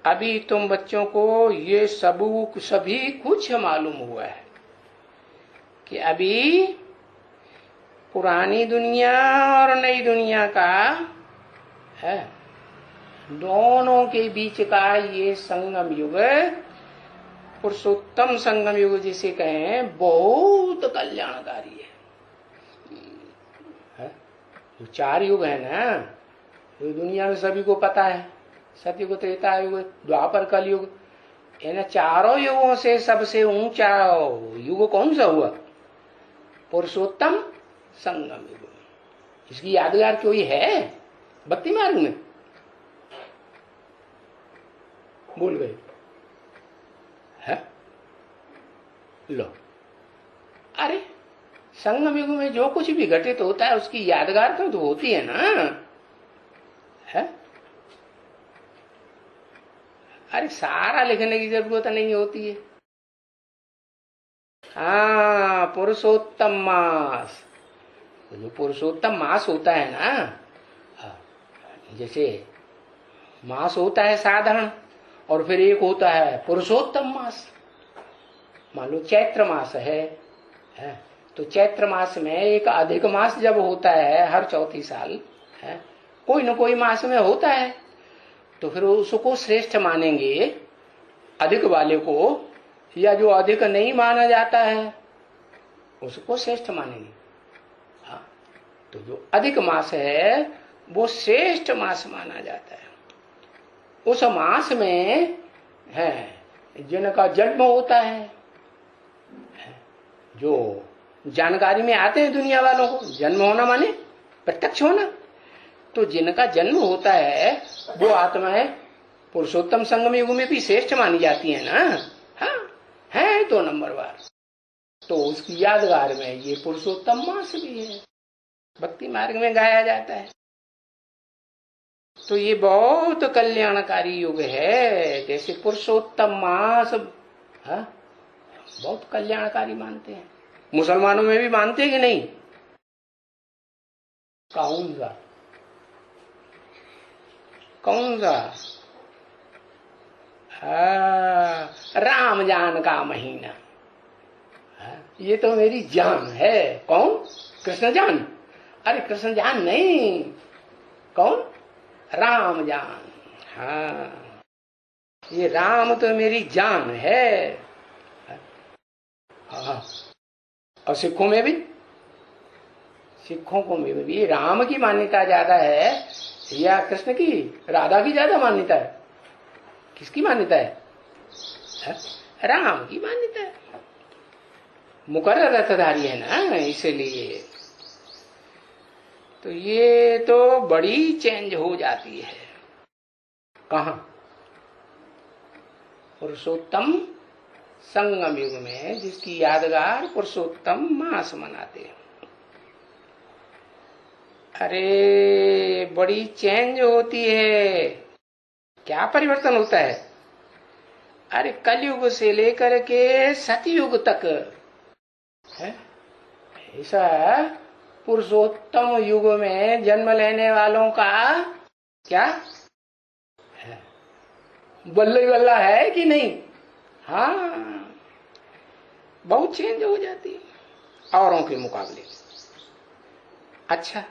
अभी तुम बच्चों को ये सभी कुछ मालूम हुआ है कि अभी पुरानी दुनिया और नई दुनिया का है, दोनों के बीच का ये संगम युग, पुरुषोत्तम संगम युग जिसे कहें, बहुत कल्याणकारी है। जो 4 युग है ना, तो दुनिया में सभी को पता है, सतयुग, त्रेता युग, द्वापर, कलयुग, इन चारों युगों से सबसे ऊंचा युग कौन सा हुआ? पुरुषोत्तम संगम युग। इसकी यादगार कोई है भक्ति मार्ग में? भूल गए है? लो, अरे संगम युग में जो कुछ भी घटित होता है उसकी यादगार तो होती है ना, है? अरे सारा लिखने की जरूरत नहीं होती है। हाँ, पुरुषोत्तम मास, जो पुरुषोत्तम मास होता है ना, जैसे मास होता है साधारण, और फिर एक होता है पुरुषोत्तम मास। मान लो चैत्र मास है, तो चैत्र मास में एक अधिक मास जब होता है हर चौथी साल, है, कोई न कोई मास में होता है, तो फिर उसको श्रेष्ठ मानेंगे अधिक वाले को, या जो अधिक नहीं माना जाता है उसको श्रेष्ठ मानेंगे। हाँ, तो जो अधिक मास है वो श्रेष्ठ मास माना जाता है। उस मास में है जिनका जन्म होता है, जो जानकारी में आते हैं दुनिया वालों को, जन्म होना माने प्रत्यक्ष होना, तो जिनका जन्म होता है वो आत्माएं पुरुषोत्तम संगम युग में भी श्रेष्ठ मानी जाती है ना। हाँ, है 2 नंबरवार, तो उसकी यादगार में ये पुरुषोत्तम मास भी है, भक्ति मार्ग में गाया जाता है। तो ये बहुत कल्याणकारी युग है, जैसे पुरुषोत्तम मास, हाँ, बहुत कल्याणकारी मानते हैं। मुसलमानों में भी मानते हैं कि नहीं? कौन सा? कौन सा? रामजान का महीना, ये तो मेरी जान है। कौन? कृष्ण जान? अरे कृष्ण जान नहीं, कौन? राम जान। हाँ, ये राम तो मेरी जान है। हाँ, और सिखों में भी, सिखों को में भी राम की मान्यता ज्यादा है या कृष्ण की, राधा की ज्यादा मान्यता है? किसकी मान्यता है? राम की मान्यता है। मुकर्रर रथधारी है ना, इसलिए तो ये तो बड़ी चेंज हो जाती है। कहां? पुरुषोत्तम संगम युग में, जिसकी यादगार पुरुषोत्तम मास मनाते हैं। अरे बड़ी चेंज होती है। क्या परिवर्तन होता है? अरे कलयुग से लेकर के सतयुग तक है, ऐसा पुरुषोत्तम युग में जन्म लेने वालों का क्या है, बल्ले बल्ला है कि नहीं? हाँ, बहुत चेंज हो जाती है औरों के मुकाबले। अच्छा,